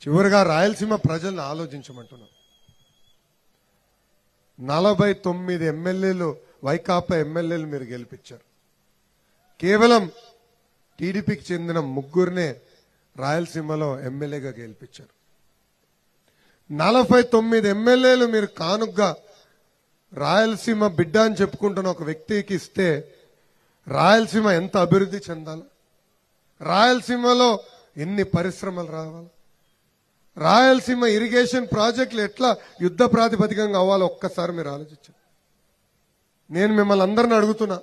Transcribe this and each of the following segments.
చివరిగా రాయలసీమ ప్రజల్ని ఆలోచించమంటున్నాం. 49 ఎమ్మెల్యేలు వైకాపా ఎమ్మెల్యేలు మీరు గెలిపించారు. కేవలం టీడీపీకి చెందిన ముగ్గురినే రాయలసీమలో ఎమ్మెల్యేగా గెలిపించారు. 49 ఎమ్మెల్యేలు మీరు కానుగ్గా రాయలసీమ బిడ్డ అని చెప్పుకుంటున్న ఒక వ్యక్తికి ఇస్తే రాయలసీమ ఎంత అభివృద్ధి చెందాలి? రాయలసీమలో ఎన్ని పరిశ్రమలు రావాలి? రాయలసీమ ఇరిగేషన్ ప్రాజెక్టులు ఎట్లా యుద్ధ ప్రాతిపదికంగా అవ్వాలో ఒక్కసారి మీరు ఆలోచించండి. నేను మిమ్మల్ని అందరిని అడుగుతున్నా,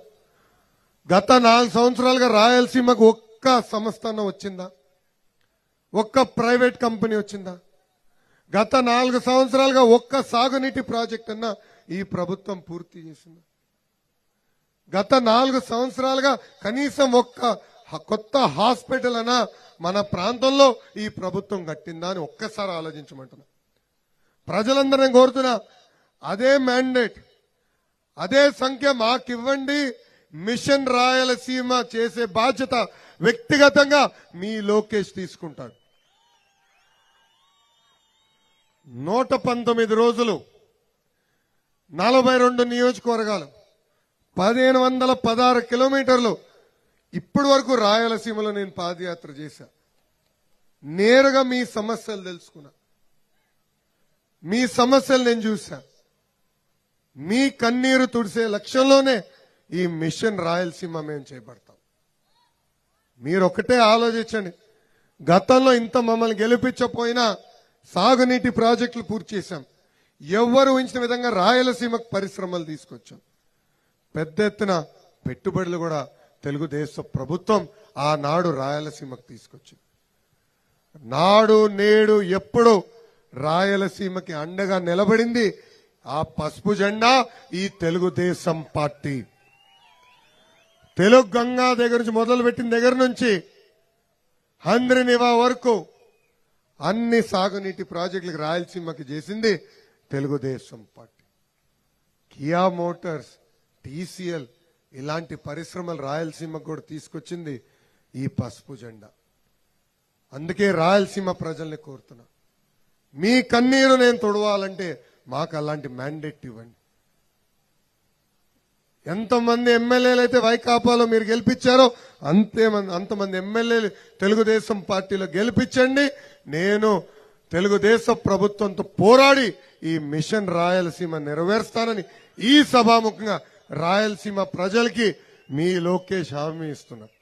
గత 4 సంవత్సరాలుగా రాయలసీమకు ఒక్క సంస్థ అన్న వచ్చిందా? ఒక్క ప్రైవేట్ కంపెనీ వచ్చిందా? గత 4 సంవత్సరాలుగా ఒక్క సాగునీటి ప్రాజెక్ట్ అన్నా ఈ ప్రభుత్వం పూర్తి చేసిందా? గత 4 సంవత్సరాలుగా కనీసం ఒక్క కొత్త హాస్పిటల్ అన్నా మన ప్రాంతంలో ఈ ప్రభుత్వం కట్టిందా అని ఒక్కసారి ఆలోచించమంటున్నా. ప్రజలందరినీ కోరుతున్నా, అదే మ్యాండేట్, అదే సంఖ్య మాకివ్వండి. మిషన్ రాయలసీమ చేసే బాధ్యత వ్యక్తిగతంగా మీ లోకేష్ తీసుకుంటాడు. 119 రోజులు, 42 నియోజకవర్గాలు, 1516 కిలోమీటర్లు. ఇప్పటి వరకు రాయలసీమలో నేను పాదయాత్ర చేశా. నేరుగా మీ సమస్యలు తెలుసుకున్నా, మీ సమస్యలు నేను చూసా. మీ కన్నీరు తుడిసే లక్ష్యంలోనే ఈ మిషన్ రాయలసీమ మేము చేపడతాం. మీరు ఒకటే ఆలోచించండి, గతంలో ఇంత మమ్మల్ని గెలిపించపోయినా సాగునీటి ప్రాజెక్టులు పూర్తి చేశాం. ఎవ్వరు ఊహించిన విధంగా రాయలసీమకు పరిశ్రమలు తీసుకొచ్చాం. పెద్ద ఎత్తున పెట్టుబడులు కూడా తెలుగుదేశం ప్రభుత్వం ఆనాడు రాయలసీమకు తీసుకొచ్చింది. నాడు నేడు ఎప్పుడు రాయలసీమకి అండగా నిలబడింది ఆ పసుపు జెండా, ఈ తెలుగుదేశం పార్టీ. తెలుగు గంగా దగ్గర నుంచి మొదలుపెట్టిన దగ్గర నుంచి హంద్రినివా వరకు అన్ని సాగునీటి ప్రాజెక్టులకు రాయలసీమకి చేసింది Telugu Desam party. Kia Motors, TCL ఇలాంటి పరిశ్రమలు రాయలసీమకు కూడా తీసుకొచ్చింది ఈ పసుపు జెండా. అందుకే రాయలసీమ ప్రజల్ని కోరుతున్నా, మీ కన్నీరు నేను తొడవాలంటే మాకు అలాంటి మ్యాండేట్ ఇవ్వండి. ఎంతమంది ఎమ్మెల్యేలు అయితే వైకాపాలో మీరు గెలిపించారో అంతమంది ఎమ్మెల్యేలు తెలుగుదేశం పార్టీలో గెలిపించండి. నేను తెలుగుదేశం ప్రభుత్వంతో పోరాడి ఈ మిషన్ రాయలసీమ నెరవేరుస్తానని ఈ సభాముఖంగా రాయలసీమ ప్రజలకి మీ లోకేష్ హామీ ఇస్తున్నారు.